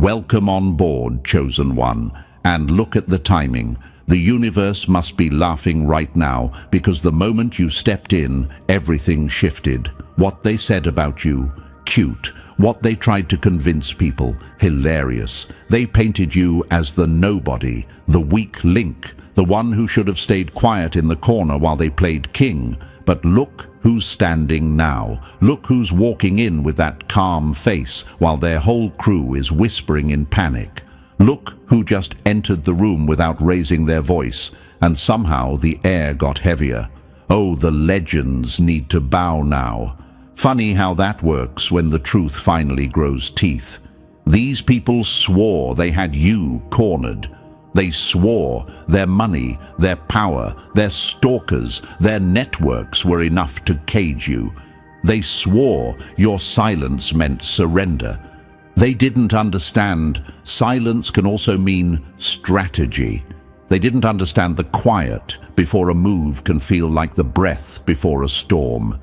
Welcome on board, Chosen One. And look at the timing. The universe must be laughing right now, because the moment you stepped in, everything shifted. What they said about you, cute. What they tried to convince people, hilarious. They painted you as the nobody, the weak link, the one who should have stayed quiet in the corner while they played king. But look who's standing now. Look who's walking in with that calm face while their whole crew is whispering in panic. Look who just entered the room without raising their voice, and somehow the air got heavier. Oh, the legends need to bow now. Funny how that works when the truth finally grows teeth. These people swore they had you cornered. They swore their money, their power, their stalkers, their networks were enough to cage you. They swore your silence meant surrender. They didn't understand silence can also mean strategy. They didn't understand the quiet before a move can feel like the breath before a storm.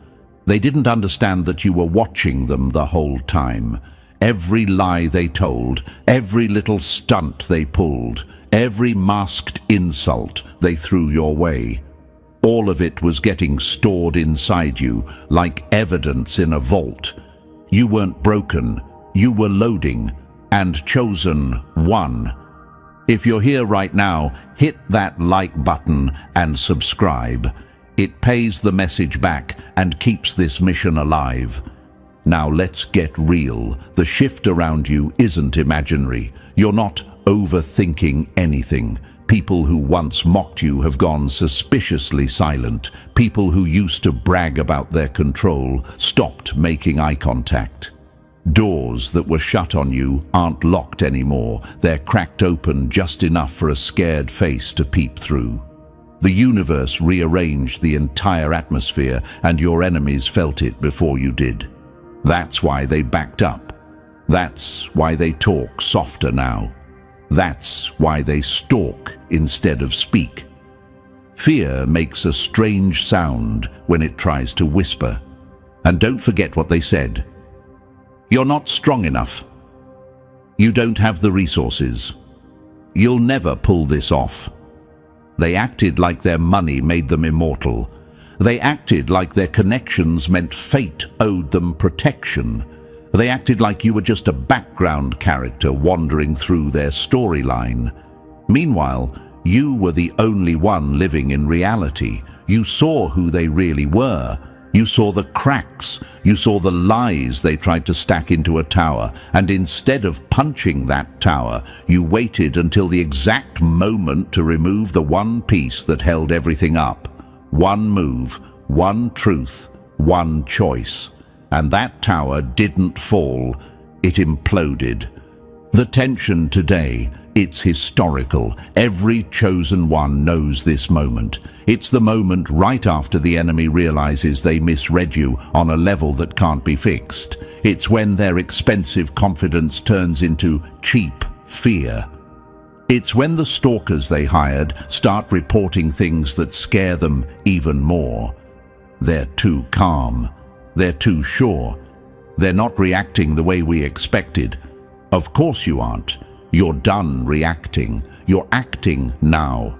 They didn't understand that you were watching them the whole time. Every lie they told, every little stunt they pulled, every masked insult they threw your way. All of it was getting stored inside you like evidence in a vault. You weren't broken, you were loading, and Chosen One. If you're here right now, hit that like button and subscribe. It pays the message back and keeps this mission alive. Now let's get real. The shift around you isn't imaginary. You're not overthinking anything. People who once mocked you have gone suspiciously silent. People who used to brag about their control stopped making eye contact. Doors that were shut on you aren't locked anymore. They're cracked open just enough for a scared face to peep through. The universe rearranged the entire atmosphere, and your enemies felt it before you did. That's why they backed up. That's why they talk softer now. That's why they stalk instead of speak. Fear makes a strange sound when it tries to whisper. And don't forget what they said. You're not strong enough. You don't have the resources. You'll never pull this off. They acted like their money made them immortal. They acted like their connections meant fate owed them protection. They acted like you were just a background character wandering through their storyline. Meanwhile, you were the only one living in reality. You saw who they really were. You saw the cracks. You saw the lies they tried to stack into a tower. And instead of punching that tower, you waited until the exact moment to remove the one piece that held everything up. One move, one truth, one choice. And that tower didn't fall, it imploded. The tension today, it's historical. Every Chosen One knows this moment. It's the moment right after the enemy realizes they misread you on a level that can't be fixed. It's when their expensive confidence turns into cheap fear. It's when the stalkers they hired start reporting things that scare them even more. They're too calm. They're too sure. They're not reacting the way we expected. Of course you aren't. You're done reacting. You're acting now.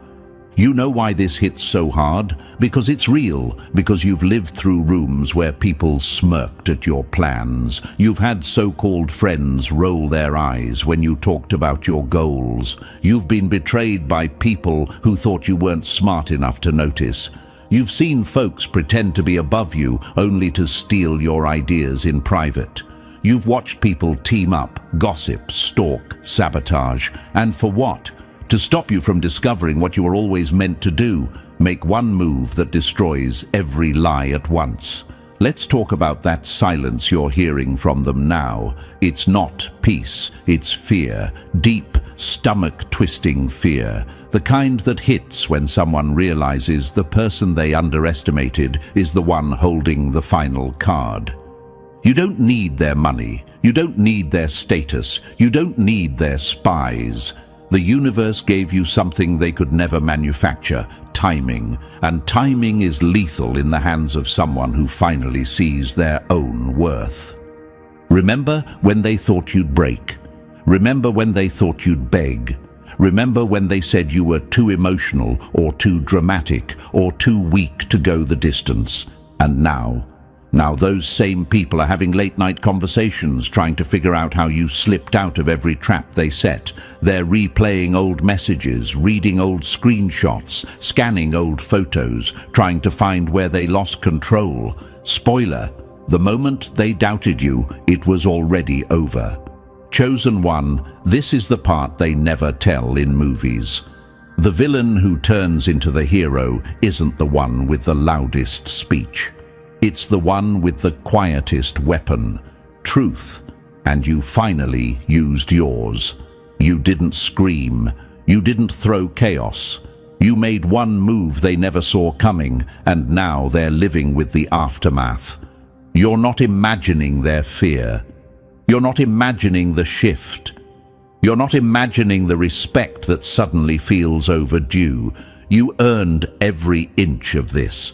You know why this hits so hard? Because it's real. Because you've lived through rooms where people smirked at your plans. You've had so-called friends roll their eyes when you talked about your goals. You've been betrayed by people who thought you weren't smart enough to notice. You've seen folks pretend to be above you only to steal your ideas in private. You've watched people team up, gossip, stalk, sabotage. And for what? To stop you from discovering what you were always meant to do. Make one move that destroys every lie at once. Let's talk about that silence you're hearing from them now. It's not peace, it's fear. Deep, stomach-twisting fear. The kind that hits when someone realizes the person they underestimated is the one holding the final card. You don't need their money. You don't need their status. You don't need their spies. The universe gave you something they could never manufacture, timing. And timing is lethal in the hands of someone who finally sees their own worth. Remember when they thought you'd break? Remember when they thought you'd beg. Remember when they said you were too emotional or too dramatic or too weak to go the distance. And now those same people are having late-night conversations trying to figure out how you slipped out of every trap they set. They're replaying old messages, reading old screenshots, scanning old photos, trying to find where they lost control. Spoiler, the moment they doubted you, it was already over. Chosen One, this is the part they never tell in movies. The villain who turns into the hero isn't the one with the loudest speech. It's the one with the quietest weapon, truth, and you finally used yours. You didn't scream. You didn't throw chaos. You made one move they never saw coming, and now they're living with the aftermath. You're not imagining their fear. You're not imagining the shift. You're not imagining the respect that suddenly feels overdue. You earned every inch of this.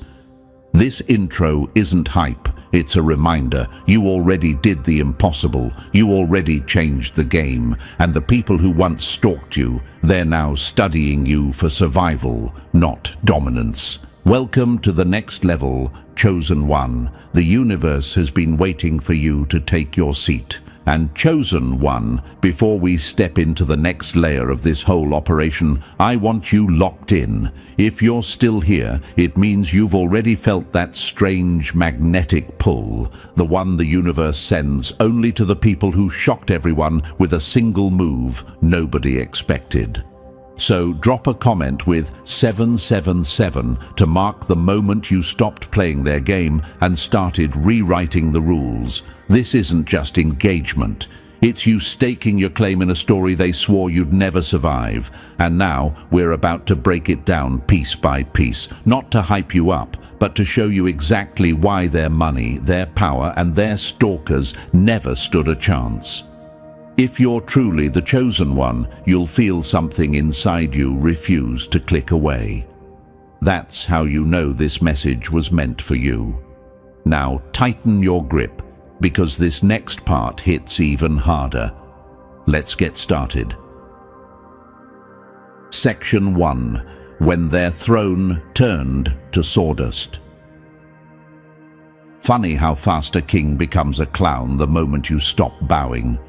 This intro isn't hype, it's a reminder. You already did the impossible. You already changed the game. And the people who once stalked you, they're now studying you for survival, not dominance. Welcome to the next level, Chosen One. The universe has been waiting for you to take your seat. And Chosen One, before we step into the next layer of this whole operation, I want you locked in. If you're still here, it means you've already felt that strange magnetic pull, the one the universe sends only to the people who shocked everyone with a single move nobody expected. So drop a comment with 777 to mark the moment you stopped playing their game and started rewriting the rules. This isn't just engagement. It's you staking your claim in a story they swore you'd never survive. And now we're about to break it down piece by piece, not to hype you up, but to show you exactly why their money, their power, and their stalkers never stood a chance. If you're truly the Chosen One, you'll feel something inside you refuse to click away. That's how you know this message was meant for you. Now tighten your grip, because this next part hits even harder. Let's get started. Section 1. When their throne turned to sawdust. Funny how fast a king becomes a clown the moment you stop bowing.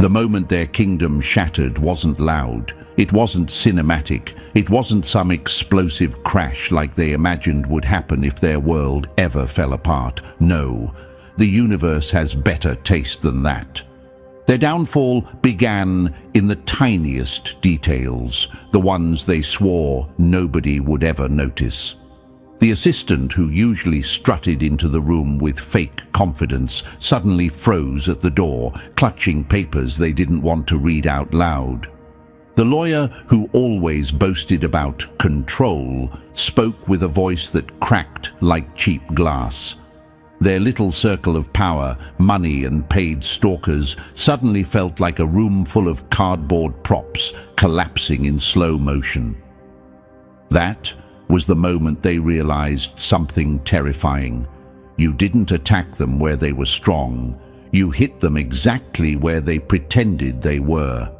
The moment their kingdom shattered wasn't loud, it wasn't cinematic, it wasn't some explosive crash like they imagined would happen if their world ever fell apart. No, the universe has better taste than that. Their downfall began in the tiniest details, the ones they swore nobody would ever notice. The assistant, who usually strutted into the room with fake confidence, suddenly froze at the door, clutching papers they didn't want to read out loud. The lawyer, who always boasted about control, spoke with a voice that cracked like cheap glass. Their little circle of power, money and paid stalkers suddenly felt like a room full of cardboard props collapsing in slow motion. That was the moment they realized something terrifying. You didn't attack them where they were strong. You hit them exactly where they pretended they were.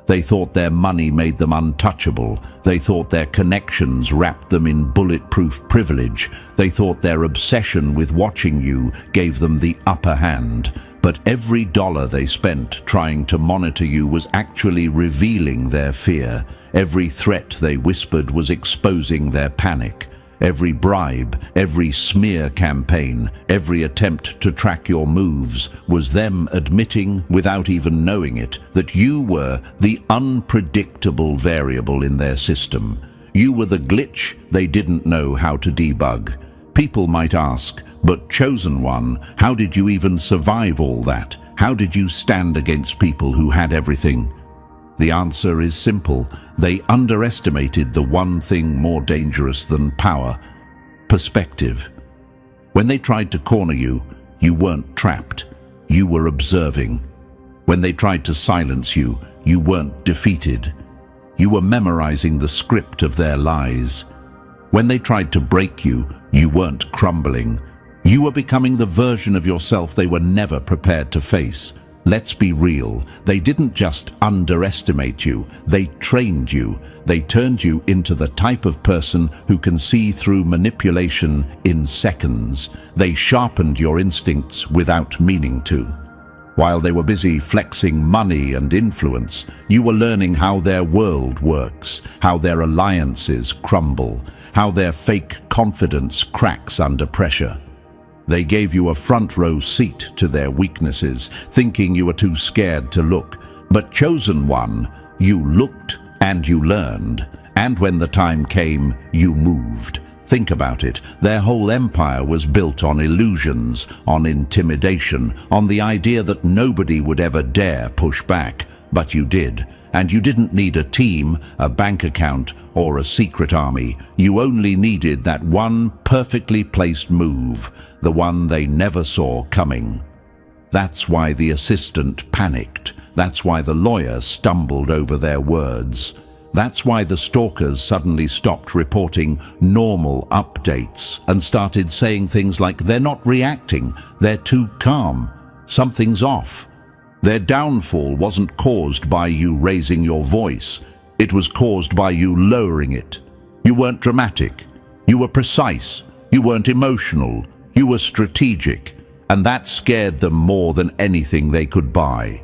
They thought their money made them untouchable. They thought their connections wrapped them in bulletproof privilege. They thought their obsession with watching you gave them the upper hand. But every dollar they spent trying to monitor you was actually revealing their fear. Every threat they whispered was exposing their panic. Every bribe, every smear campaign, every attempt to track your moves was them admitting, without even knowing it, that you were the unpredictable variable in their system. You were the glitch they didn't know how to debug. People might ask, but Chosen One, how did you even survive all that? How did you stand against people who had everything? The answer is simple. They underestimated the one thing more dangerous than power: perspective. When they tried to corner you, you weren't trapped. You were observing. When they tried to silence you, you weren't defeated. You were memorizing the script of their lies. When they tried to break you, you weren't crumbling. You were becoming the version of yourself they were never prepared to face. Let's be real, they didn't just underestimate you, they trained you. They turned you into the type of person who can see through manipulation in seconds. They sharpened your instincts without meaning to. While they were busy flexing money and influence, you were learning how their world works, how their alliances crumble, how their fake confidence cracks under pressure. They gave you a front-row seat to their weaknesses, thinking you were too scared to look. But chosen one, you looked and you learned, and when the time came, you moved. Think about it. Their whole empire was built on illusions, on intimidation, on the idea that nobody would ever dare push back. But you did. And you didn't need a team, a bank account, or a secret army. You only needed that one perfectly placed move, the one they never saw coming. That's why the assistant panicked. That's why the lawyer stumbled over their words. That's why the stalkers suddenly stopped reporting normal updates and started saying things like they're not reacting, they're too calm, something's off. Their downfall wasn't caused by you raising your voice. It was caused by you lowering it. You weren't dramatic. You were precise. You weren't emotional. You were strategic. And that scared them more than anything they could buy.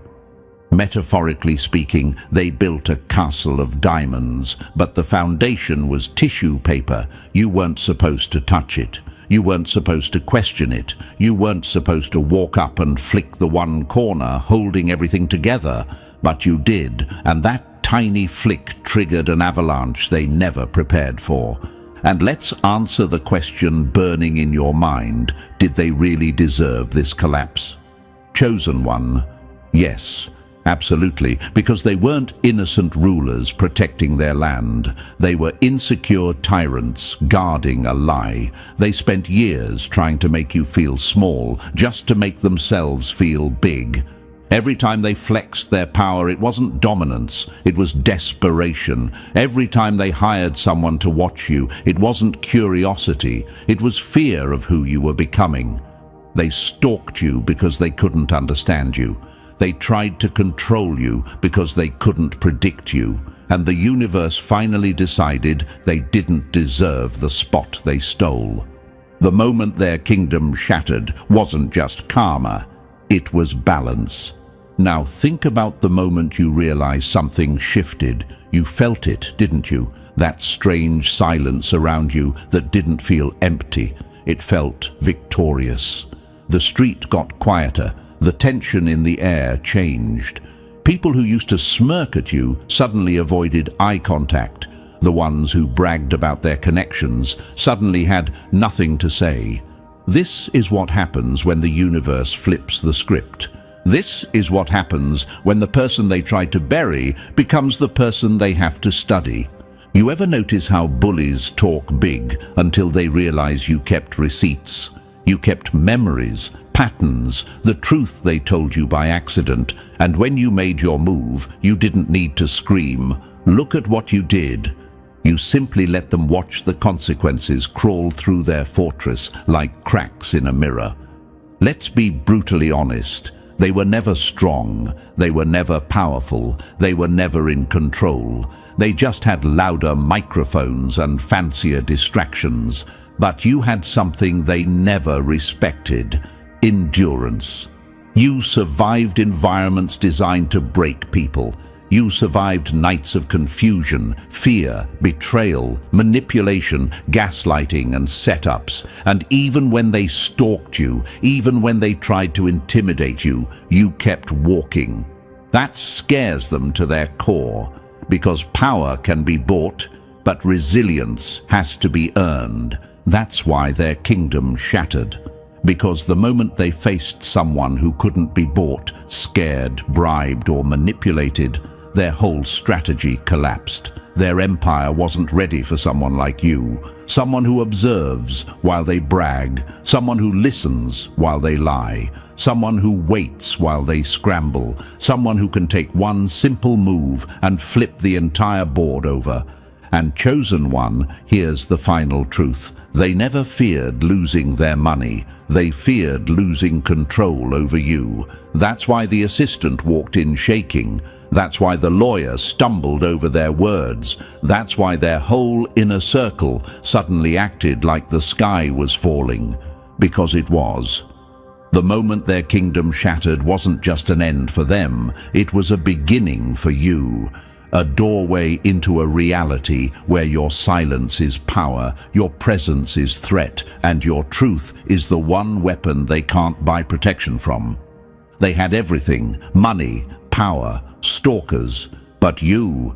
Metaphorically speaking, they built a castle of diamonds, but the foundation was tissue paper. You weren't supposed to touch it. You weren't supposed to question it. You weren't supposed to walk up and flick the one corner, holding everything together. But you did, and that tiny flick triggered an avalanche they never prepared for. And let's answer the question burning in your mind. Did they really deserve this collapse? Chosen one, yes. Absolutely, because they weren't innocent rulers protecting their land. They were insecure tyrants guarding a lie. They spent years trying to make you feel small, just to make themselves feel big. Every time they flexed their power, it wasn't dominance, it was desperation. Every time they hired someone to watch you, it wasn't curiosity, it was fear of who you were becoming. They stalked you because they couldn't understand you. They tried to control you because they couldn't predict you, and the universe finally decided they didn't deserve the spot they stole. The moment their kingdom shattered wasn't just karma, it was balance. Now think about the moment you realize something shifted. You felt it, didn't you? That strange silence around you that didn't feel empty. It felt victorious. The street got quieter. The tension in the air changed. People who used to smirk at you suddenly avoided eye contact. The ones who bragged about their connections suddenly had nothing to say. This is what happens when the universe flips the script. This is what happens when the person they tried to bury becomes the person they have to study. You ever notice how bullies talk big until they realize you kept receipts? You kept memories, patterns, the truth they told you by accident, and when you made your move, you didn't need to scream. Look at what you did. You simply let them watch the consequences crawl through their fortress like cracks in a mirror. Let's be brutally honest. They were never strong. They were never powerful. They were never in control. They just had louder microphones and fancier distractions. But you had something they never respected: endurance. You survived environments designed to break people. You survived nights of confusion, fear, betrayal, manipulation, gaslighting, and setups. And even when they stalked you, even when they tried to intimidate you, you kept walking. That scares them to their core, because power can be bought, but resilience has to be earned. That's why their kingdom shattered. Because the moment they faced someone who couldn't be bought, scared, bribed, or manipulated, their whole strategy collapsed. Their empire wasn't ready for someone like you, someone who observes while they brag, someone who listens while they lie, someone who waits while they scramble, someone who can take one simple move and flip the entire board over. And Chosen One, here's the final truth. They never feared losing their money. They feared losing control over you. That's why the assistant walked in shaking. That's why the lawyer stumbled over their words. That's why their whole inner circle suddenly acted like the sky was falling. Because it was. The moment their kingdom shattered wasn't just an end for them. It was a beginning for you. A doorway into a reality where your silence is power, your presence is threat, and your truth is the one weapon they can't buy protection from. They had everything: money, power, stalkers. But you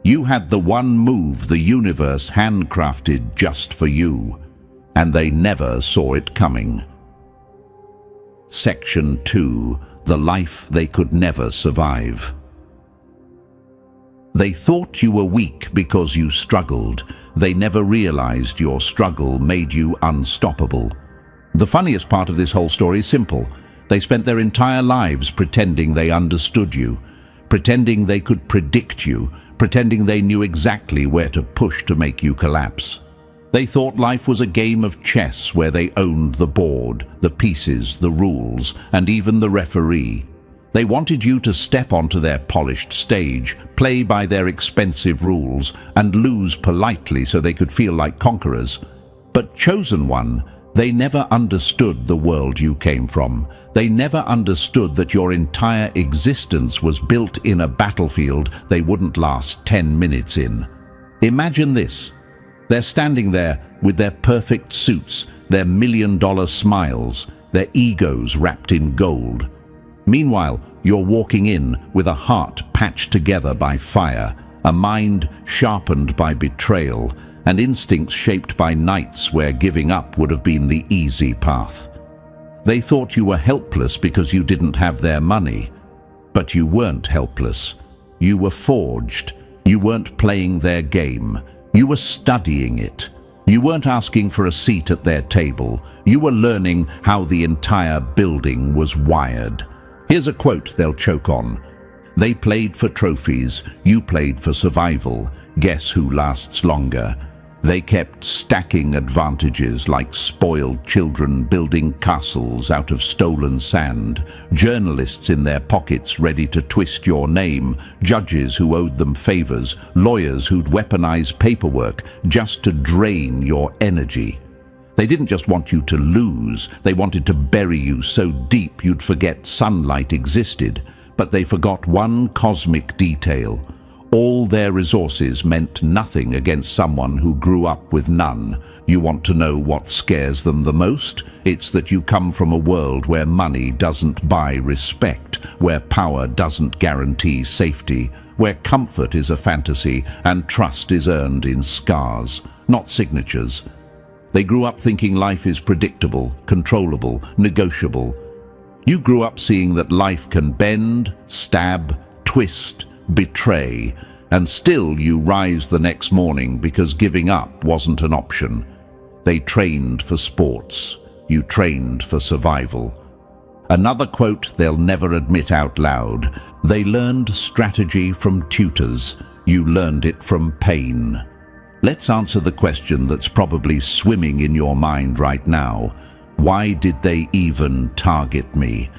had the one move the universe handcrafted just for you. And they never saw it coming. Section 2. The life they could never survive. They thought you were weak because you struggled. They never realized your struggle made you unstoppable. The funniest part of this whole story is simple. They spent their entire lives pretending they understood you, pretending they could predict you, pretending they knew exactly where to push to make you collapse. They thought life was a game of chess where they owned the board, the pieces, the rules, and even the referee. They wanted you to step onto their polished stage, play by their expensive rules, and lose politely so they could feel like conquerors. But Chosen One, they never understood the world you came from. They never understood that your entire existence was built in a battlefield they wouldn't last 10 minutes in. Imagine this. They're standing there with their perfect suits, their million-dollar smiles, their egos wrapped in gold. Meanwhile, you're walking in with a heart patched together by fire, a mind sharpened by betrayal, and instincts shaped by nights where giving up would have been the easy path. They thought you were helpless because you didn't have their money. But you weren't helpless. You were forged. You weren't playing their game. You were studying it. You weren't asking for a seat at their table. You were learning how the entire building was wired. Here's a quote they'll choke on. They played for trophies. You played for survival. Guess who lasts longer? They kept stacking advantages like spoiled children building castles out of stolen sand, journalists in their pockets ready to twist your name, judges who owed them favors, lawyers who'd weaponize paperwork just to drain your energy. They didn't just want you to lose, they wanted to bury you so deep you'd forget sunlight existed. But they forgot one cosmic detail. All their resources meant nothing against someone who grew up with none. You want to know what scares them the most? It's that you come from a world where money doesn't buy respect, where power doesn't guarantee safety, where comfort is a fantasy and trust is earned in scars, not signatures. They grew up thinking life is predictable, controllable, negotiable. You grew up seeing that life can bend, stab, twist, betray, and still you rise the next morning because giving up wasn't an option. They trained for sports. You trained for survival. Another quote they'll never admit out loud. They learned strategy from tutors. You learned it from pain. Let's answer the question that's probably swimming in your mind right now. Why did they even target me?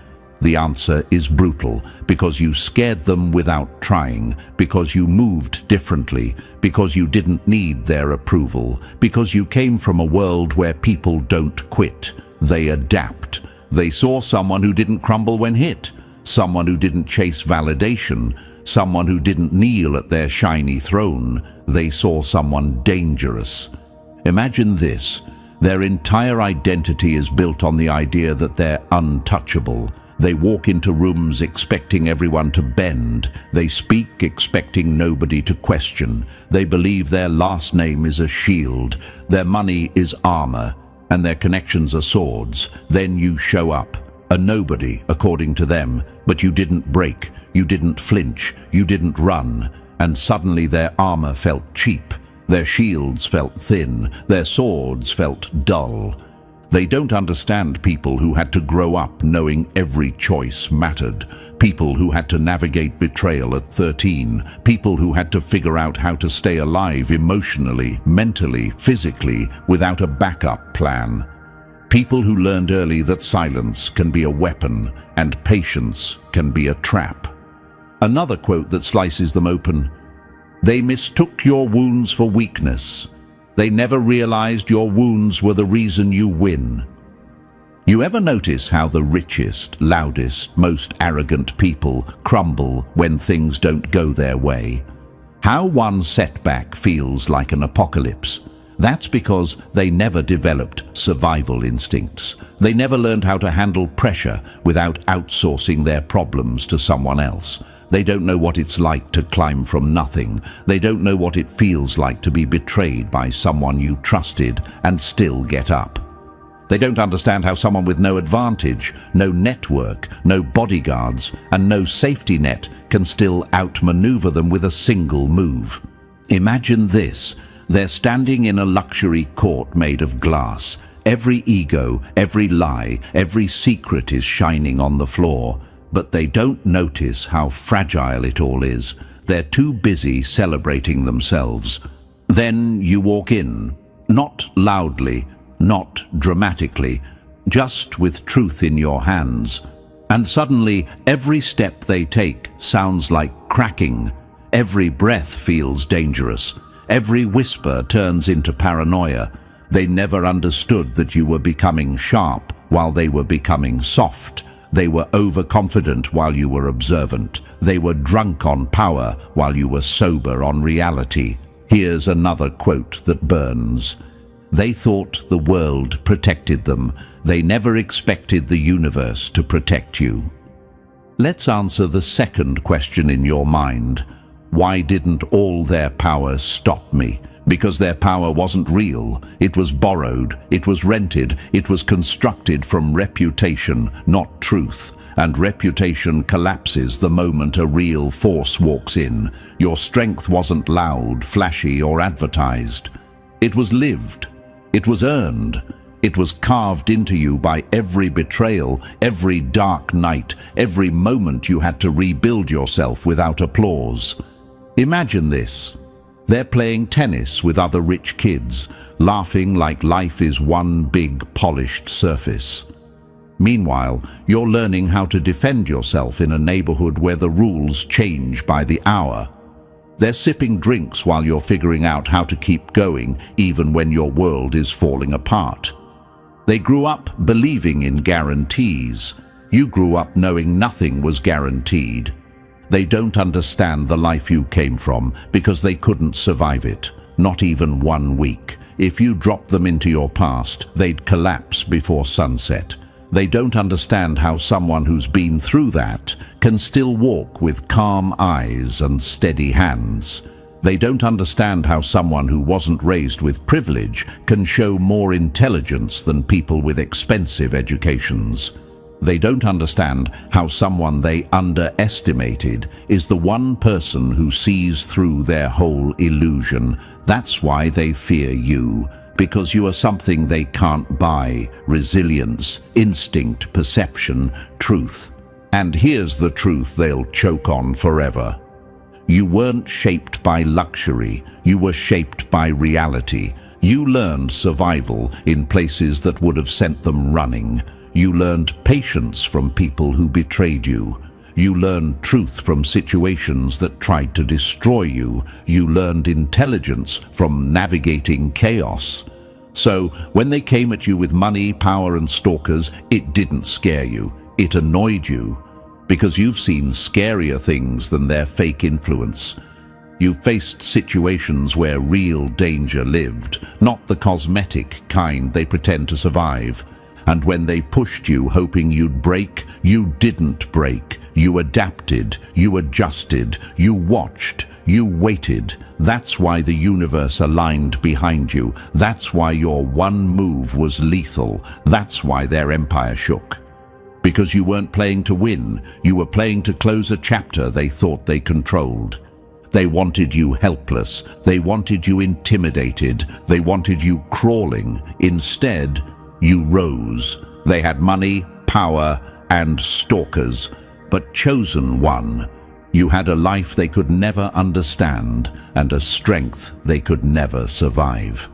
The answer is brutal, because you scared them without trying, because you moved differently, because you didn't need their approval, because you came from a world where people don't quit, they adapt. They saw someone who didn't crumble when hit, someone who didn't chase validation, someone who didn't kneel at their shiny throne. They saw someone dangerous. Imagine this. Their entire identity is built on the idea that they're untouchable. They walk into rooms expecting everyone to bend. They speak expecting nobody to question. They believe their last name is a shield, their money is armor, and their connections are swords. Then you show up, a nobody according to them, but you didn't break, you didn't flinch, you didn't run, and suddenly their armor felt cheap, their shields felt thin, their swords felt dull. They don't understand people who had to grow up knowing every choice mattered, people who had to navigate betrayal at 13, people who had to figure out how to stay alive emotionally, mentally, physically, without a backup plan. People who learned early that silence can be a weapon and patience can be a trap. Another quote that slices them open: "They mistook your wounds for weakness. They never realized your wounds were the reason you win." You ever notice how the richest, loudest, most arrogant people crumble when things don't go their way? How one setback feels like an apocalypse? That's because they never developed survival instincts. They never learned how to handle pressure without outsourcing their problems to someone else. They don't know what it's like to climb from nothing. They don't know what it feels like to be betrayed by someone you trusted and still get up. They don't understand how someone with no advantage, no network, no bodyguards, and no safety net can still outmaneuver them with a single move. Imagine this. They're standing in a luxury court made of glass. Every ego, every lie, every secret is shining on the floor. But they don't notice how fragile it all is. They're too busy celebrating themselves. Then you walk in, not loudly, not dramatically, just with truth in your hands. And suddenly, every step they take sounds like cracking. Every breath feels dangerous. Every whisper turns into paranoia. They never understood that you were becoming sharp while they were becoming soft. They were overconfident while you were observant. They were drunk on power while you were sober on reality. Here's another quote that burns. They thought the world protected them. They never expected the universe to protect you. Let's answer the second question in your mind. Why didn't all their power stop me? Because their power wasn't real. It was borrowed, it was rented, it was constructed from reputation, not truth. And reputation collapses the moment a real force walks in. Your strength wasn't loud, flashy, or advertised. It was lived. It was earned. It was carved into you by every betrayal, every dark night, every moment you had to rebuild yourself without applause. Imagine this. They're playing tennis with other rich kids, laughing like life is one big polished surface. Meanwhile, you're learning how to defend yourself in a neighborhood where the rules change by the hour. They're sipping drinks while you're figuring out how to keep going even when your world is falling apart. They grew up believing in guarantees. You grew up knowing nothing was guaranteed. They don't understand the life you came from because they couldn't survive it, not even 1 week. If you dropped them into your past, they'd collapse before sunset. They don't understand how someone who's been through that can still walk with calm eyes and steady hands. They don't understand how someone who wasn't raised with privilege can show more intelligence than people with expensive educations. They don't understand how someone they underestimated is the one person who sees through their whole illusion. That's why they fear you, because you are something they can't buy: resilience, instinct, perception, truth. And here's the truth they'll choke on forever. You weren't shaped by luxury, you were shaped by reality. You learned survival in places that would have sent them running. You learned patience from people who betrayed you. You learned truth from situations that tried to destroy you. You learned intelligence from navigating chaos. So, when they came at you with money, power, and stalkers, it didn't scare you. It annoyed you. Because you've seen scarier things than their fake influence. You've faced situations where real danger lived, not the cosmetic kind they pretend to survive. And when they pushed you hoping you'd break, you didn't break. You adapted, you adjusted, you watched, you waited. That's why the universe aligned behind you. That's why your one move was lethal. That's why their empire shook. Because you weren't playing to win, you were playing to close a chapter they thought they controlled. They wanted you helpless. They wanted you intimidated. They wanted you crawling. Instead, You rose. They had money, power, and stalkers. But chosen one. You had a life they could never understand and a strength they could never survive.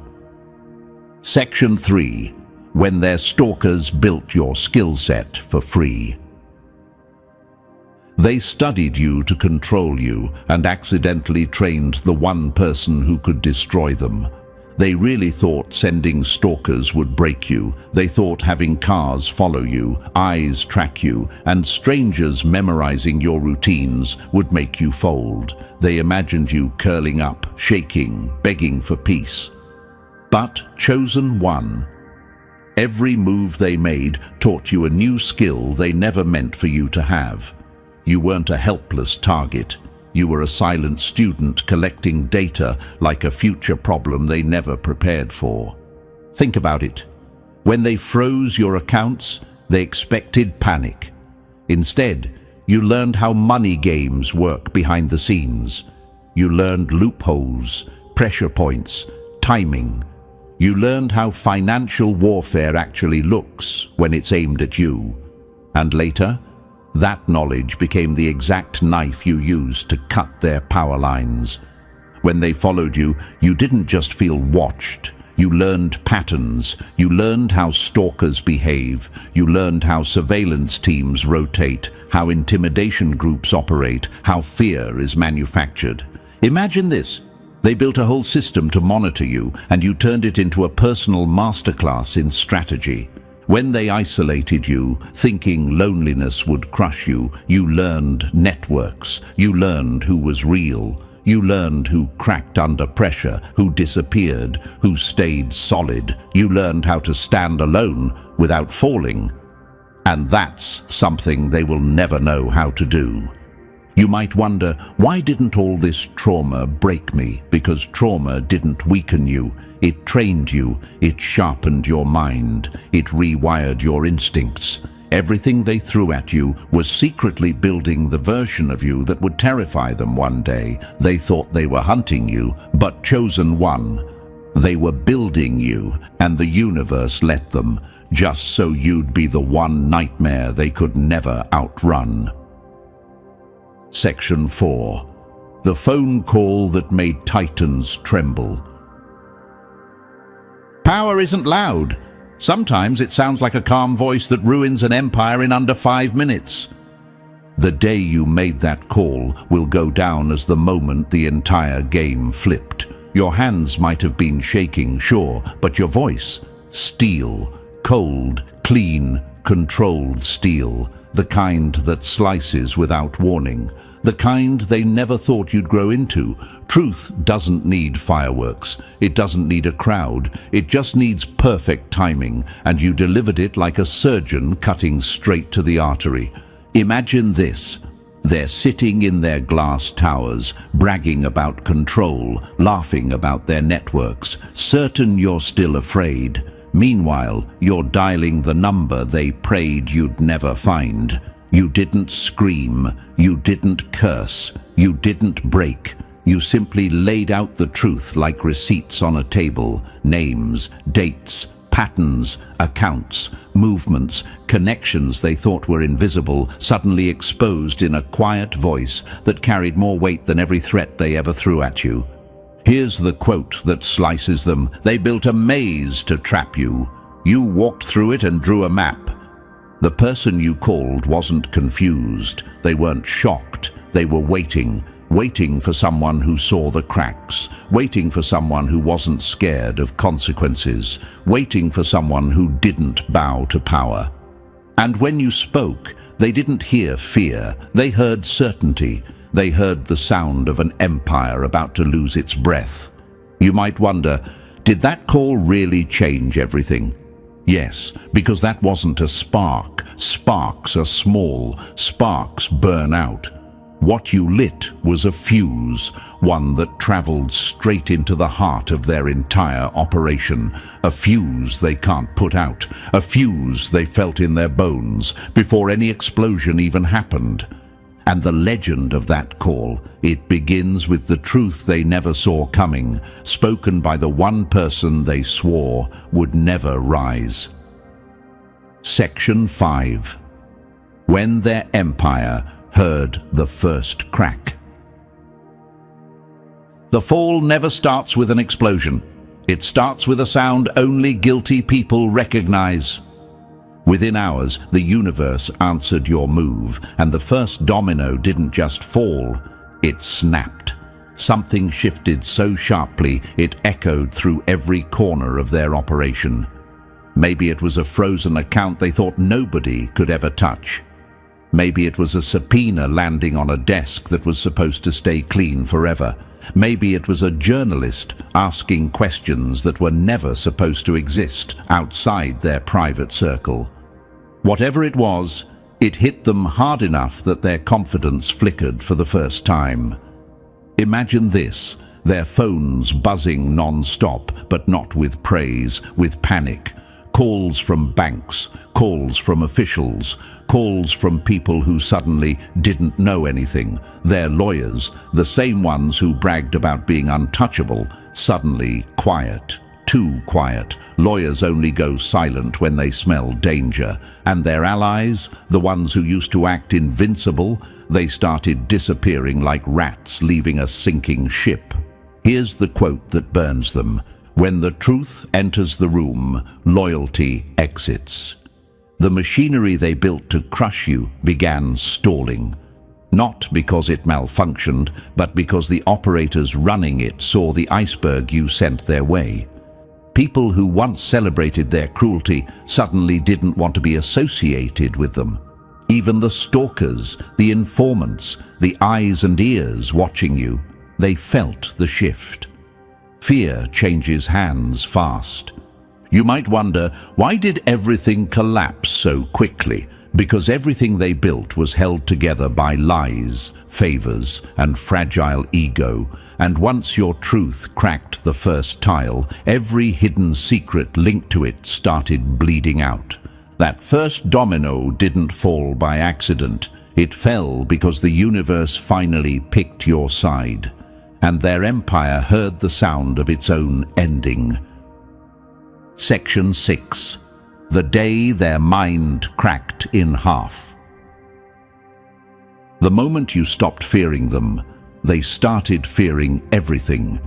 Section 3. When their stalkers built your skill set for free. They studied you to control you and accidentally trained the one person who could destroy them. They really thought sending stalkers would break you. They thought having cars follow you, eyes track you, and strangers memorizing your routines would make you fold. They imagined you curling up, shaking, begging for peace. But chosen one. Every move they made taught you a new skill they never meant for you to have. You weren't a helpless target. You were a silent student collecting data like a future problem they never prepared for. Think about it. When they froze your accounts, they expected panic. Instead, you learned how money games work behind the scenes. You learned loopholes, pressure points, timing. You learned how financial warfare actually looks when it's aimed at you. And later, that knowledge became the exact knife you used to cut their power lines. When they followed you, you didn't just feel watched. You learned patterns. You learned how stalkers behave. You learned how surveillance teams rotate, how intimidation groups operate, how fear is manufactured. Imagine this. They built a whole system to monitor you, and you turned it into a personal masterclass in strategy. When they isolated you, thinking loneliness would crush you, you learned networks. You learned who was real. You learned who cracked under pressure, who disappeared, who stayed solid. You learned how to stand alone without falling. And that's something they will never know how to do. You might wonder, why didn't all this trauma break me? Because trauma didn't weaken you. It trained you, it sharpened your mind, it rewired your instincts. Everything they threw at you was secretly building the version of you that would terrify them one day. They thought they were hunting you, but chosen one. They were building you, and the universe let them, just so you'd be the one nightmare they could never outrun. Section 4. The phone call that made titans tremble. Power isn't loud. Sometimes it sounds like a calm voice that ruins an empire in under 5 minutes. The day you made that call will go down as the moment the entire game flipped. Your hands might have been shaking, sure, but your voice, steel, cold, clean, controlled steel, the kind that slices without warning, the kind they never thought you'd grow into. Truth doesn't need fireworks. It doesn't need a crowd. It just needs perfect timing, and you delivered it like a surgeon cutting straight to the artery. Imagine this. They're sitting in their glass towers, bragging about control, laughing about their networks, certain you're still afraid. Meanwhile, you're dialing the number they prayed you'd never find. You didn't scream, you didn't curse, you didn't break. You simply laid out the truth like receipts on a table, names, dates, patterns, accounts, movements, connections they thought were invisible, suddenly exposed in a quiet voice that carried more weight than every threat they ever threw at you. Here's the quote that slices them. They built a maze to trap you. You walked through it and drew a map. The person you called wasn't confused. They weren't shocked. They were waiting for someone who saw the cracks, waiting for someone who wasn't scared of consequences, waiting for someone who didn't bow to power. And when you spoke, they didn't hear fear. They heard certainty. They heard the sound of an empire about to lose its breath. You might wonder, did that call really change everything? Yes, because that wasn't a spark. Sparks are small. Sparks burn out. What you lit was a fuse, one that traveled straight into the heart of their entire operation. A fuse they can't put out. A fuse they felt in their bones before any explosion even happened. And the legend of that call, it begins with the truth they never saw coming, spoken by the one person they swore would never rise. Section 5. When their empire heard the first crack. The fall never starts with an explosion. It starts with a sound only guilty people recognize. Within hours, the universe answered your move, and the first domino didn't just fall, it snapped. Something shifted so sharply it echoed through every corner of their operation. Maybe it was a frozen account they thought nobody could ever touch. Maybe it was a subpoena landing on a desk that was supposed to stay clean forever. Maybe it was a journalist asking questions that were never supposed to exist outside their private circle. Whatever it was, it hit them hard enough that their confidence flickered for the first time. Imagine this, their phones buzzing non-stop, but not with praise, with panic. Calls from banks, calls from officials, calls from people who suddenly didn't know anything. Their lawyers, the same ones who bragged about being untouchable, suddenly quiet, too quiet. Lawyers only go silent when they smell danger. And their allies, the ones who used to act invincible, they started disappearing like rats leaving a sinking ship. Here's the quote that burns them. When the truth enters the room, loyalty exits. The machinery they built to crush you began stalling. Not because it malfunctioned, but because the operators running it saw the iceberg you sent their way. People who once celebrated their cruelty suddenly didn't want to be associated with them. Even the stalkers, the informants, the eyes and ears watching you, they felt the shift. Fear changes hands fast. You might wonder, why did everything collapse so quickly? Because everything they built was held together by lies, favors, and fragile ego. And once your truth cracked the first tile, every hidden secret linked to it started bleeding out. That first domino didn't fall by accident. It fell because the universe finally picked your side. And their empire heard the sound of its own ending. Section 6. The day their mind cracked in half. The moment you stopped fearing them, they started fearing everything.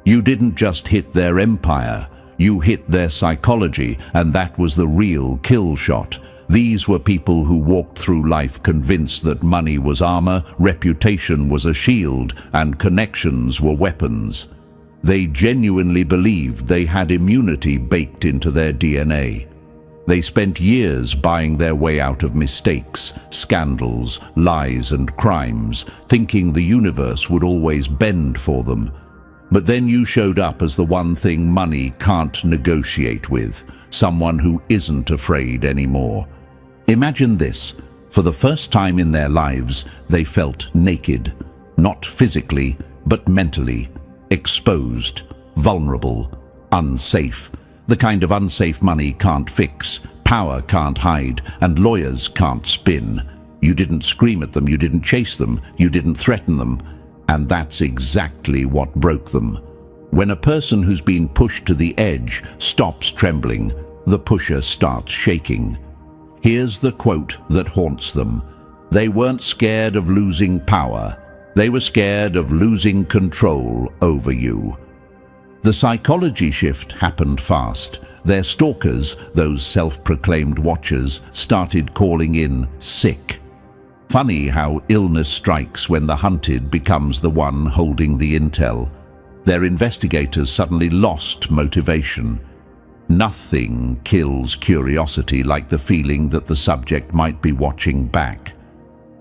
You didn't just hit their empire, you hit their psychology, and that was the real kill shot. These were people who walked through life convinced that money was armor, reputation was a shield, and connections were weapons. They genuinely believed they had immunity baked into their DNA. They spent years buying their way out of mistakes, scandals, lies, and crimes, thinking the universe would always bend for them. But then you showed up as the one thing money can't negotiate with, someone who isn't afraid anymore. Imagine this. For the first time in their lives, they felt naked, not physically, but mentally, exposed, vulnerable, unsafe. The kind of unsafe money can't fix, power can't hide, and lawyers can't spin. You didn't scream at them, you didn't chase them, you didn't threaten them, and that's exactly what broke them. When a person who's been pushed to the edge stops trembling, the pusher starts shaking. Here's the quote that haunts them. They weren't scared of losing power. They were scared of losing control over you. The psychology shift happened fast. Their stalkers, those self-proclaimed watchers, started calling in sick. Funny how illness strikes when the hunted becomes the one holding the intel. Their investigators suddenly lost motivation. Nothing kills curiosity like the feeling that the subject might be watching back.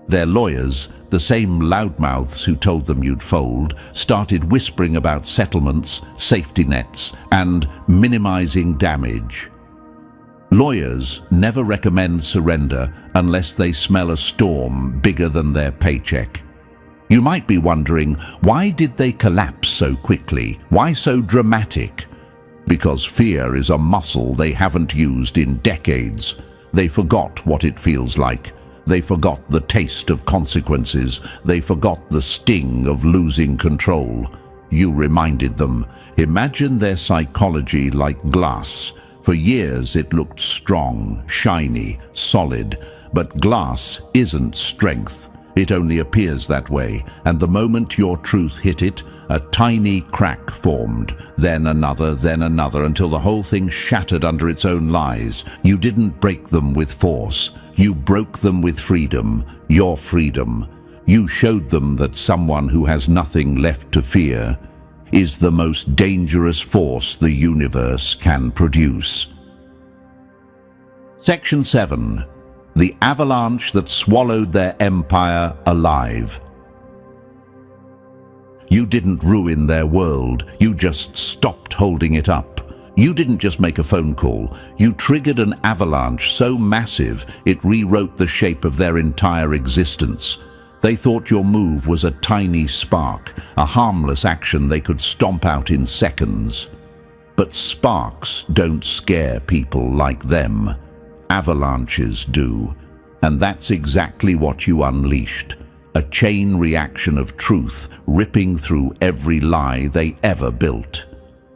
Their lawyers, the same loudmouths who told them you'd fold, started whispering about settlements, safety nets, and minimizing damage. Lawyers never recommend surrender unless they smell a storm bigger than their paycheck. You might be wondering, why did they collapse so quickly? Why so dramatic? Because fear is a muscle they haven't used in decades. They forgot what it feels like. They forgot the taste of consequences. They forgot the sting of losing control. You reminded them. Imagine their psychology like glass. For years it looked strong, shiny, solid, but glass isn't strength. It only appears that way, and the moment your truth hit it, a tiny crack formed, then another, until the whole thing shattered under its own lies. You didn't break them with force. You broke them with freedom, your freedom. You showed them that someone who has nothing left to fear is the most dangerous force the universe can produce. Section 7. The avalanche that swallowed their empire alive. You didn't ruin their world, you just stopped holding it up. You didn't just make a phone call, you triggered an avalanche so massive it rewrote the shape of their entire existence. They thought your move was a tiny spark, a harmless action they could stomp out in seconds. But sparks don't scare people like them. Avalanches do. And that's exactly what you unleashed. A chain reaction of truth ripping through every lie they ever built.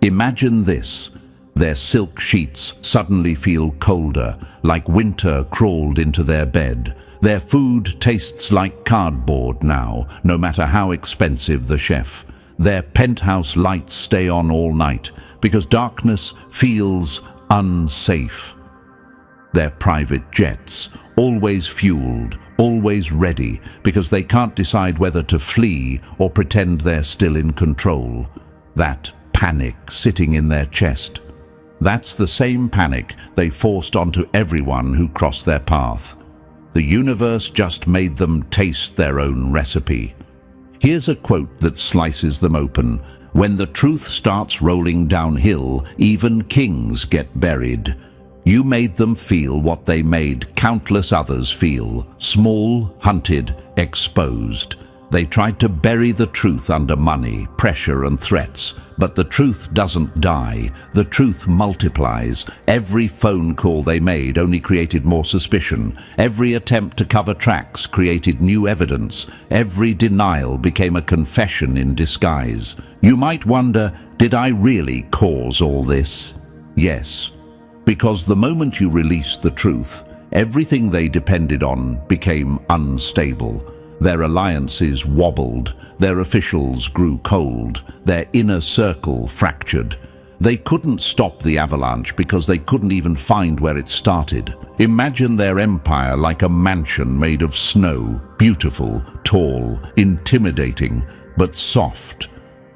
Imagine this. Their silk sheets suddenly feel colder, like winter crawled into their bed. Their food tastes like cardboard now, no matter how expensive the chef. Their penthouse lights stay on all night because darkness feels unsafe. Their private jets, always fueled, always ready, because they can't decide whether to flee or pretend they're still in control. That panic sitting in their chest. That's the same panic they forced onto everyone who crossed their path. The universe just made them taste their own recipe. Here's a quote that slices them open. When the truth starts rolling downhill, even kings get buried. You made them feel what they made countless others feel. Small, hunted, exposed. They tried to bury the truth under money, pressure and threats. But the truth doesn't die. The truth multiplies. Every phone call they made only created more suspicion. Every attempt to cover tracks created new evidence. Every denial became a confession in disguise. You might wonder, did I really cause all this? Yes. Because the moment you released the truth, everything they depended on became unstable. Their alliances wobbled, their officials grew cold, their inner circle fractured. They couldn't stop the avalanche because they couldn't even find where it started. Imagine their empire like a mansion made of snow, beautiful, tall, intimidating, but soft.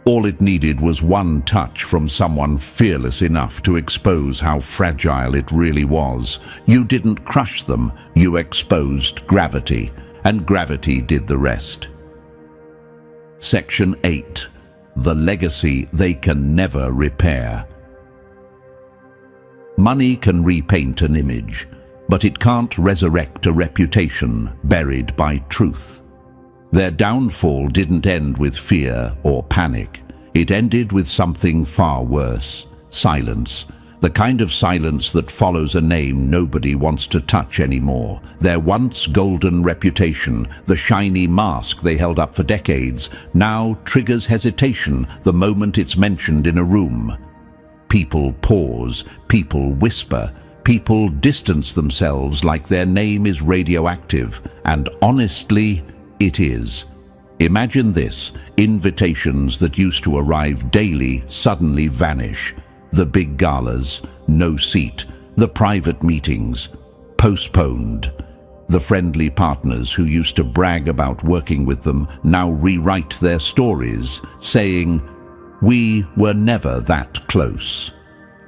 All it needed was one touch from someone fearless enough to expose how fragile it really was. You didn't crush them, you exposed gravity. And gravity did the rest. Section 8. The legacy they can never repair. Money can repaint an image, but it can't resurrect a reputation buried by truth. Their downfall didn't end with fear or panic. It ended with something far worse: silence. The kind of silence that follows a name nobody wants to touch anymore. Their once golden reputation, the shiny mask they held up for decades, now triggers hesitation the moment it's mentioned in a room. People pause, people whisper, people distance themselves like their name is radioactive, and honestly, it is. Imagine this: invitations that used to arrive daily suddenly vanish. The big galas, no seat. The private meetings, postponed. The friendly partners who used to brag about working with them now rewrite their stories, saying, "We were never that close."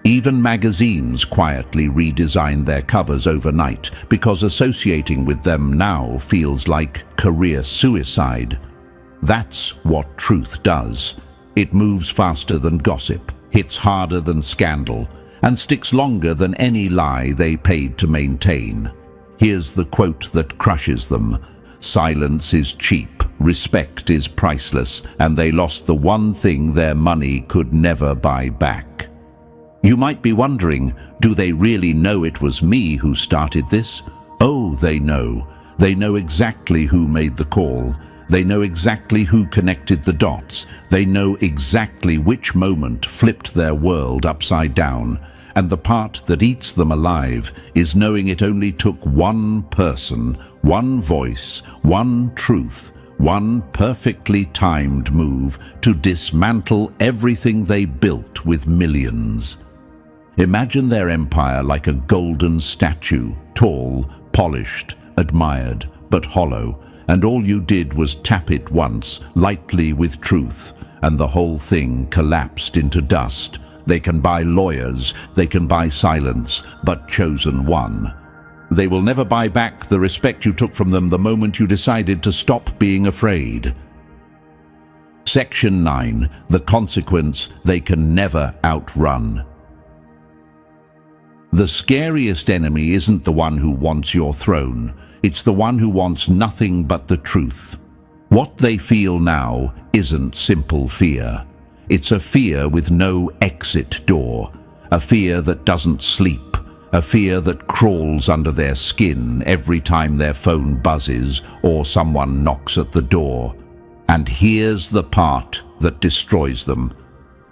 Even magazines quietly redesign their covers overnight because associating with them now feels like career suicide. That's what truth does. It moves faster than gossip, hits harder than scandal, and sticks longer than any lie they paid to maintain. Here's the quote that crushes them: "Silence is cheap, respect is priceless, and they lost the one thing their money could never buy back." You might be wondering, do they really know it was me who started this? Oh, they know. They know exactly who made the call. They know exactly who connected the dots. They know exactly which moment flipped their world upside down. And the part that eats them alive is knowing it only took one person, one voice, one truth, one perfectly timed move to dismantle everything they built with millions. Imagine their empire like a golden statue, tall, polished, admired, but hollow, and all you did was tap it once, lightly with truth, and the whole thing collapsed into dust. They can buy lawyers, they can buy silence, but chosen one. They will never buy back the respect you took from them the moment you decided to stop being afraid. Section 9. The consequence they can never outrun. The scariest enemy isn't the one who wants your throne. It's the one who wants nothing but the truth. What they feel now isn't simple fear. It's a fear with no exit door, a fear that doesn't sleep, a fear that crawls under their skin every time their phone buzzes or someone knocks at the door. And here's the part that destroys them.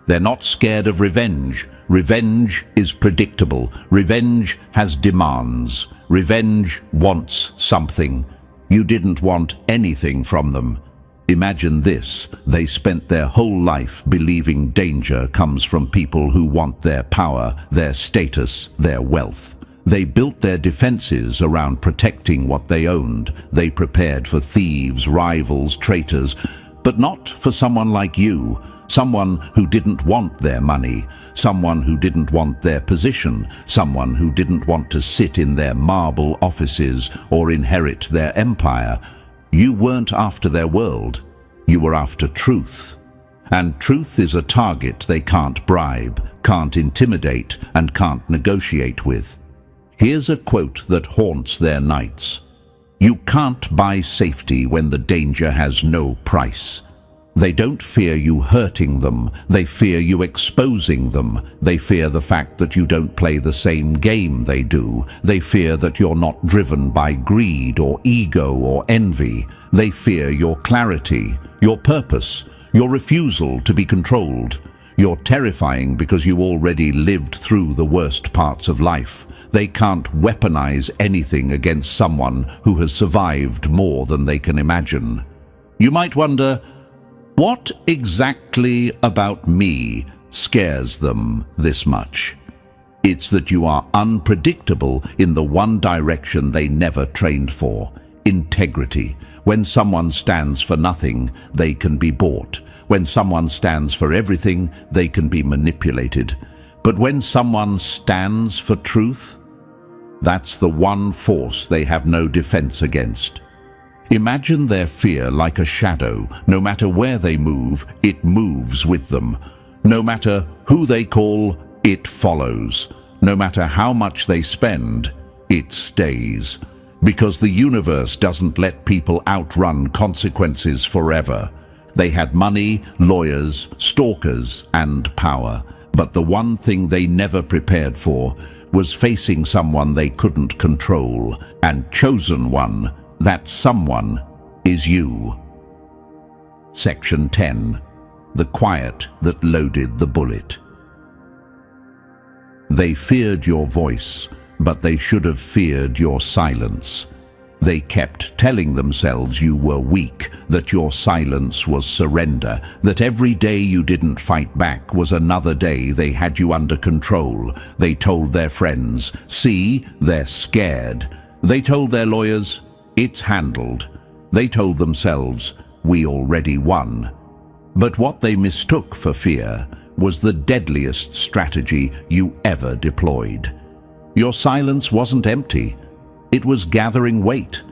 They're not scared of revenge. Revenge is predictable. Revenge has demands. Revenge wants something. You didn't want anything from them. Imagine this: they spent their whole life believing danger comes from people who want their power, their status, their wealth. They built their defenses around protecting what they owned. They prepared for thieves, rivals, traitors, but not for someone like you, someone who didn't want their money, someone who didn't want their position, someone who didn't want to sit in their marble offices or inherit their empire. You weren't after their world, you were after truth. And truth is a target they can't bribe, can't intimidate, and can't negotiate with. Here's a quote that haunts their nights. You can't buy safety when the danger has no price. They don't fear you hurting them, they fear you exposing them. They fear the fact that you don't play the same game they do. They fear that you're not driven by greed or ego or envy. They fear your clarity, your purpose, your refusal to be controlled. You're terrifying because you already lived through the worst parts of life. They can't weaponize anything against someone who has survived more than they can imagine. You might wonder, what exactly about me scares them this much? It's that you are unpredictable in the one direction they never trained for: integrity. When someone stands for nothing, they can be bought. When someone stands for everything, they can be manipulated. But when someone stands for truth, that's the one force they have no defense against. Imagine their fear like a shadow. No matter where they move, it moves with them. No matter who they call, it follows. No matter how much they spend, it stays. Because the universe doesn't let people outrun consequences forever. They had money, lawyers, stalkers, and power. But the one thing they never prepared for was facing someone they couldn't control, and chosen one. That someone is you. Section 10. The quiet that loaded the bullet. They feared your voice, but they should have feared your silence. They kept telling themselves you were weak, that your silence was surrender, that every day you didn't fight back was another day they had you under control. They told their friends, "See, they're scared." They told their lawyers, "It's handled." They told themselves, "We already won." But what they mistook for fear was the deadliest strategy you ever deployed. Your silence wasn't empty. It was gathering weight.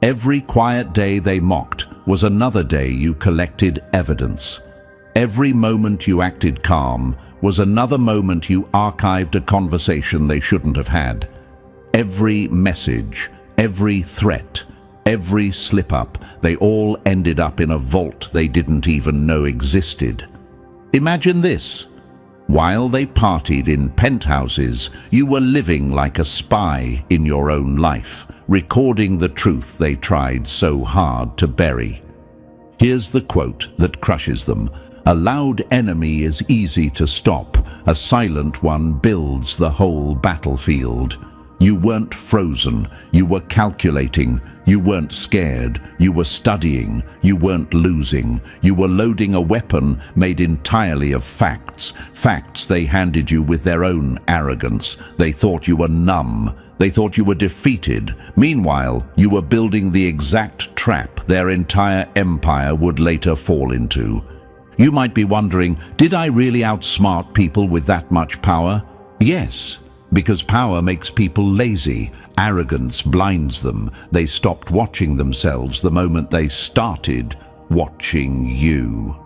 Every quiet day they mocked was another day you collected evidence. Every moment you acted calm was another moment you archived a conversation they shouldn't have had. Every message, every threat, every slip-up, they all ended up in a vault they didn't even know existed. Imagine this. While they partied in penthouses, you were living like a spy in your own life, recording the truth they tried so hard to bury. Here's the quote that crushes them. A loud enemy is easy to stop. A silent one builds the whole battlefield. You weren't frozen. You were calculating. You weren't scared. You were studying. You weren't losing. You were loading a weapon made entirely of facts. Facts they handed you with their own arrogance. They thought you were numb. They thought you were defeated. Meanwhile, you were building the exact trap their entire empire would later fall into. You might be wondering, did I really outsmart people with that much power? Yes, because power makes people lazy. Arrogance blinds them. They stopped watching themselves the moment they started watching you.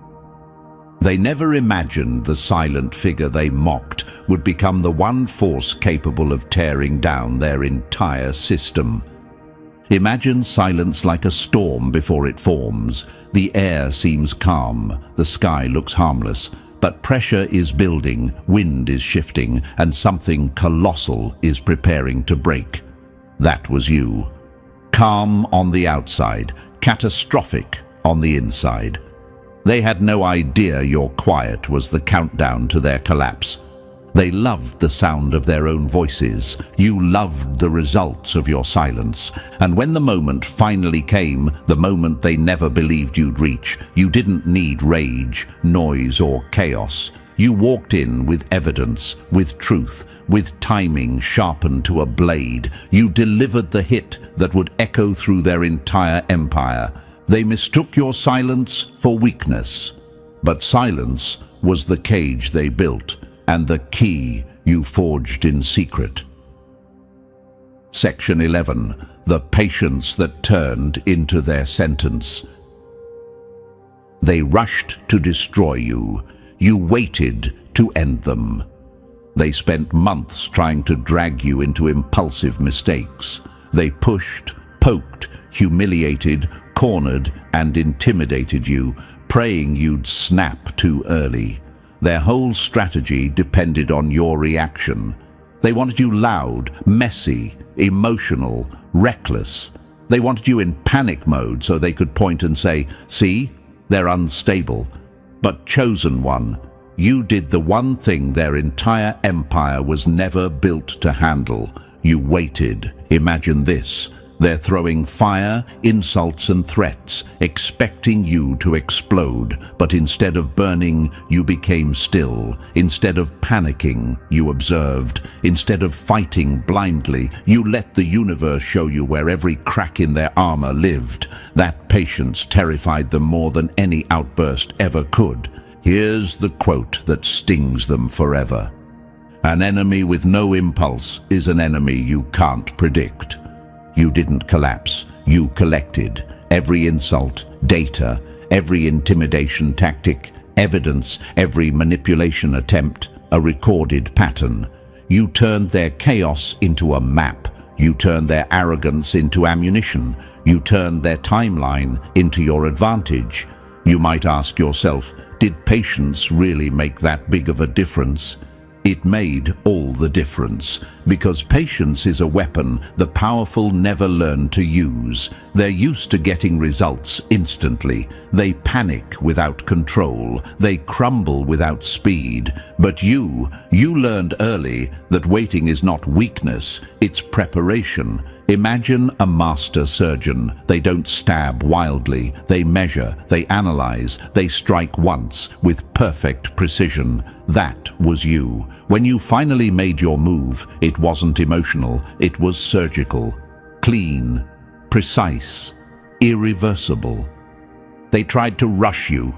They never imagined the silent figure they mocked would become the one force capable of tearing down their entire system. Imagine silence like a storm before it forms. The air seems calm, the sky looks harmless, but pressure is building, wind is shifting, and something colossal is preparing to break. That was you. Calm on the outside, catastrophic on the inside. They had no idea your quiet was the countdown to their collapse. They loved the sound of their own voices. You loved the results of your silence. And when the moment finally came, the moment they never believed you'd reach, you didn't need rage, noise, or chaos. You walked in with evidence, with truth, with timing sharpened to a blade. You delivered the hit that would echo through their entire empire. They mistook your silence for weakness. But silence was the cage they built, and the key you forged in secret. Section 11. The patience that turned into their sentence. They rushed to destroy you. You waited to end them. They spent months trying to drag you into impulsive mistakes. They pushed, poked, humiliated, cornered, and intimidated you, praying you'd snap too early. Their whole strategy depended on your reaction. They wanted you loud, messy, emotional, reckless. They wanted you in panic mode so they could point and say, "See, they're unstable." But chosen one, you did the one thing their entire empire was never built to handle. You waited. Imagine this. They're throwing fire, insults, and threats, expecting you to explode. But instead of burning, you became still. Instead of panicking, you observed. Instead of fighting blindly, you let the universe show you where every crack in their armor lived. That patience terrified them more than any outburst ever could. Here's the quote that stings them forever. An enemy with no impulse is an enemy you can't predict. You didn't collapse. You collected every insult, data, every intimidation tactic, evidence, every manipulation attempt, a recorded pattern. You turned their chaos into a map. You turned their arrogance into ammunition. You turned their timeline into your advantage. You might ask yourself, did patience really make that big of a difference? It made all the difference, because patience is a weapon the powerful never learn to use. They're used to getting results instantly. They panic without control. They crumble without speed. But you learned early that waiting is not weakness, it's preparation. Imagine a master surgeon. They don't stab wildly. They measure, they analyze, they strike once with perfect precision. That was you. When you finally made your move, it wasn't emotional, it was surgical, clean, precise, irreversible. They tried to rush you.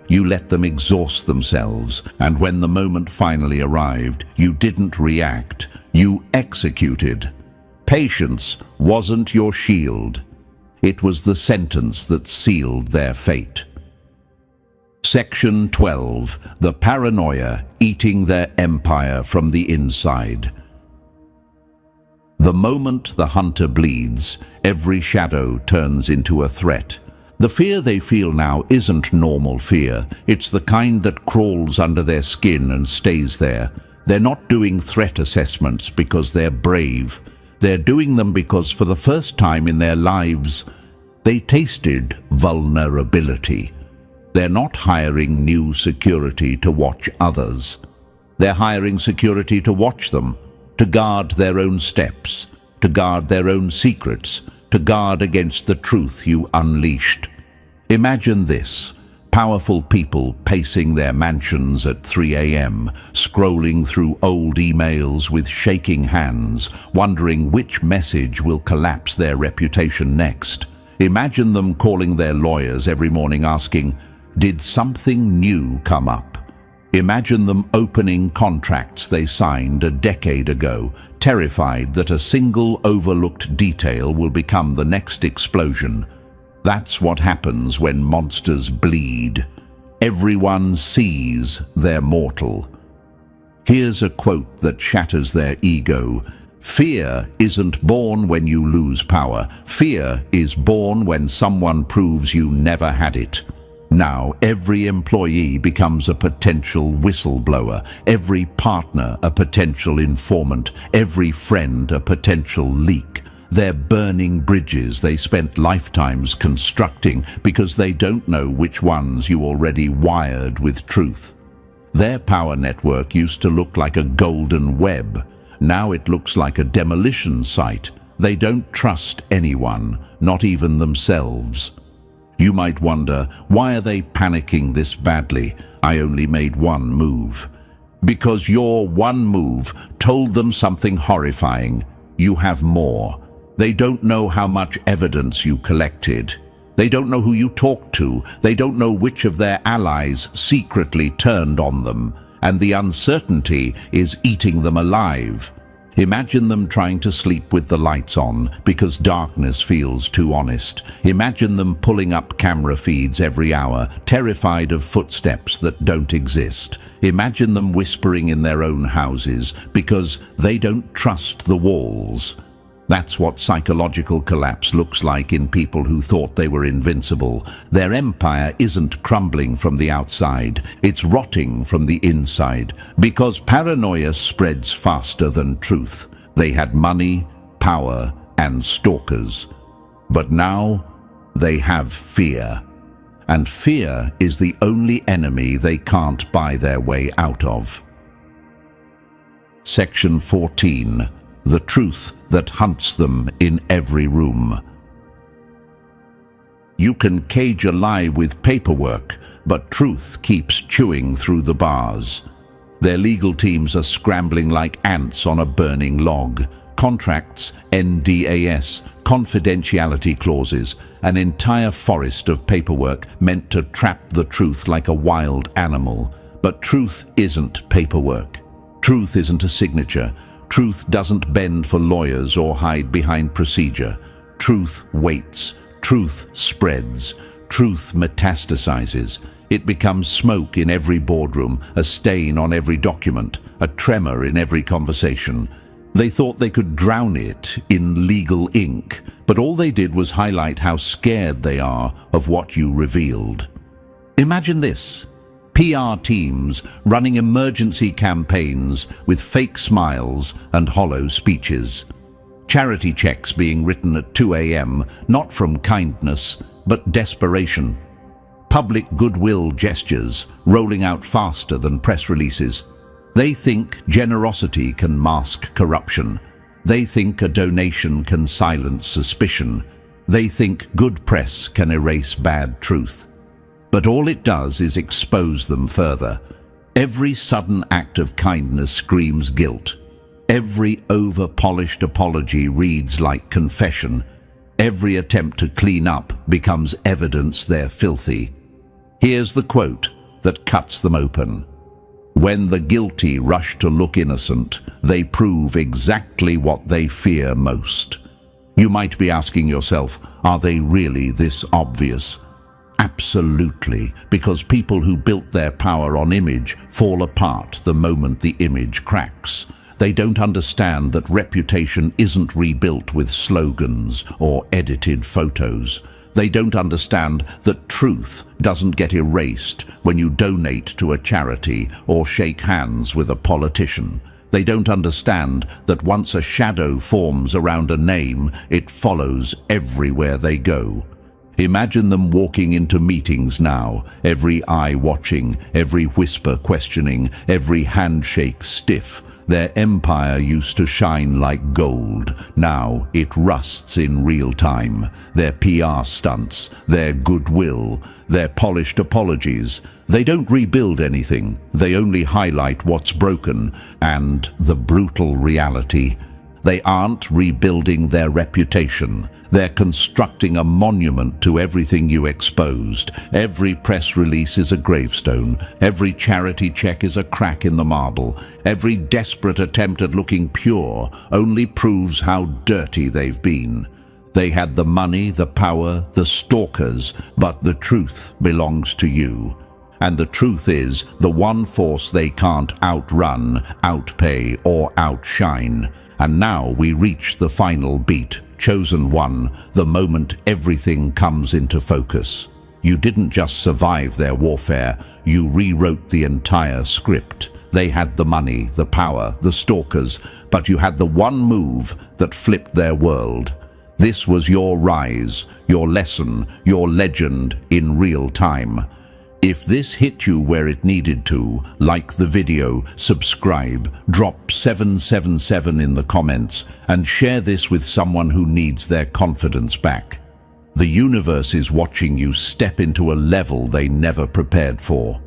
You let them exhaust themselves, and when the moment finally arrived, you didn't react, you executed. Patience wasn't your shield. It was the sentence that sealed their fate. Section 12. The paranoia eating their empire from the inside. The moment the hunter bleeds, every shadow turns into a threat. The fear they feel now isn't normal fear. It's the kind that crawls under their skin and stays there. They're not doing threat assessments because they're brave. They're doing them because for the first time in their lives, they tasted vulnerability. They're not hiring new security to watch others. They're hiring security to watch them, to guard their own steps, to guard their own secrets, to guard against the truth you unleashed. Imagine this: powerful people pacing their mansions at 3 a.m., scrolling through old emails with shaking hands, wondering which message will collapse their reputation next. Imagine them calling their lawyers every morning asking, "Did something new come up?" Imagine them opening contracts they signed a decade ago, terrified that a single overlooked detail will become the next explosion. That's what happens when monsters bleed. Everyone sees they're mortal. Here's a quote that shatters their ego. "Fear isn't born when you lose power. Fear is born when someone proves you never had it." Now, every employee becomes a potential whistleblower, every partner a potential informant, every friend a potential leak. They're burning bridges they spent lifetimes constructing because they don't know which ones you already wired with truth. Their power network used to look like a golden web. Now it looks like a demolition site. They don't trust anyone, not even themselves. You might wonder, why are they panicking this badly? I only made one move. Because your one move told them something horrifying. You have more. They don't know how much evidence you collected. They don't know who you talked to. They don't know which of their allies secretly turned on them. And the uncertainty is eating them alive. Imagine them trying to sleep with the lights on because darkness feels too honest. Imagine them pulling up camera feeds every hour, terrified of footsteps that don't exist. Imagine them whispering in their own houses because they don't trust the walls. That's what psychological collapse looks like in people who thought they were invincible. Their empire isn't crumbling from the outside, it's rotting from the inside, because paranoia spreads faster than truth. They had money, power, and stalkers. But now they have fear. And fear is the only enemy they can't buy their way out of. Section 14. The truth that hunts them in every room. You can cage a lie with paperwork, but truth keeps chewing through the bars. Their legal teams are scrambling like ants on a burning log. Contracts, NDAS, confidentiality clauses, an entire forest of paperwork meant to trap the truth like a wild animal. But truth isn't paperwork. Truth isn't a signature. Truth doesn't bend for lawyers or hide behind procedure. Truth waits. Truth spreads. Truth metastasizes. It becomes smoke in every boardroom, a stain on every document, a tremor in every conversation. They thought they could drown it in legal ink, but all they did was highlight how scared they are of what you revealed. Imagine this. PR teams running emergency campaigns with fake smiles and hollow speeches. Charity checks being written at 2 a.m., not from kindness, but desperation. Public goodwill gestures rolling out faster than press releases. They think generosity can mask corruption. They think a donation can silence suspicion. They think good press can erase bad truth. But all it does is expose them further. Every sudden act of kindness screams guilt. Every over-polished apology reads like confession. Every attempt to clean up becomes evidence they're filthy. Here's the quote that cuts them open. When the guilty rush to look innocent, they prove exactly what they fear most. You might be asking yourself, are they really this obvious? Absolutely, because people who built their power on image fall apart the moment the image cracks. They don't understand that reputation isn't rebuilt with slogans or edited photos. They don't understand that truth doesn't get erased when you donate to a charity or shake hands with a politician. They don't understand that once a shadow forms around a name, it follows everywhere they go. Imagine them walking into meetings now, every eye watching, every whisper questioning, every handshake stiff. Their empire used to shine like gold. Now it rusts in real time. Their PR stunts, their goodwill, their polished apologies. They don't rebuild anything. They only highlight what's broken and the brutal reality. They aren't rebuilding their reputation. They're constructing a monument to everything you exposed. Every press release is a gravestone. Every charity check is a crack in the marble. Every desperate attempt at looking pure only proves how dirty they've been. They had the money, the power, the stalkers, but the truth belongs to you. And the truth is the one force they can't outrun, outpay, or outshine. And now we reach the final beat, chosen one, the moment everything comes into focus. You didn't just survive their warfare, you rewrote the entire script. They had the money, the power, the stalkers, but you had the one move that flipped their world. This was your rise, your lesson, your legend in real time. If this hit you where it needed to, like the video, subscribe, drop 777 in the comments, and share this with someone who needs their confidence back. The universe is watching you step into a level they never prepared for.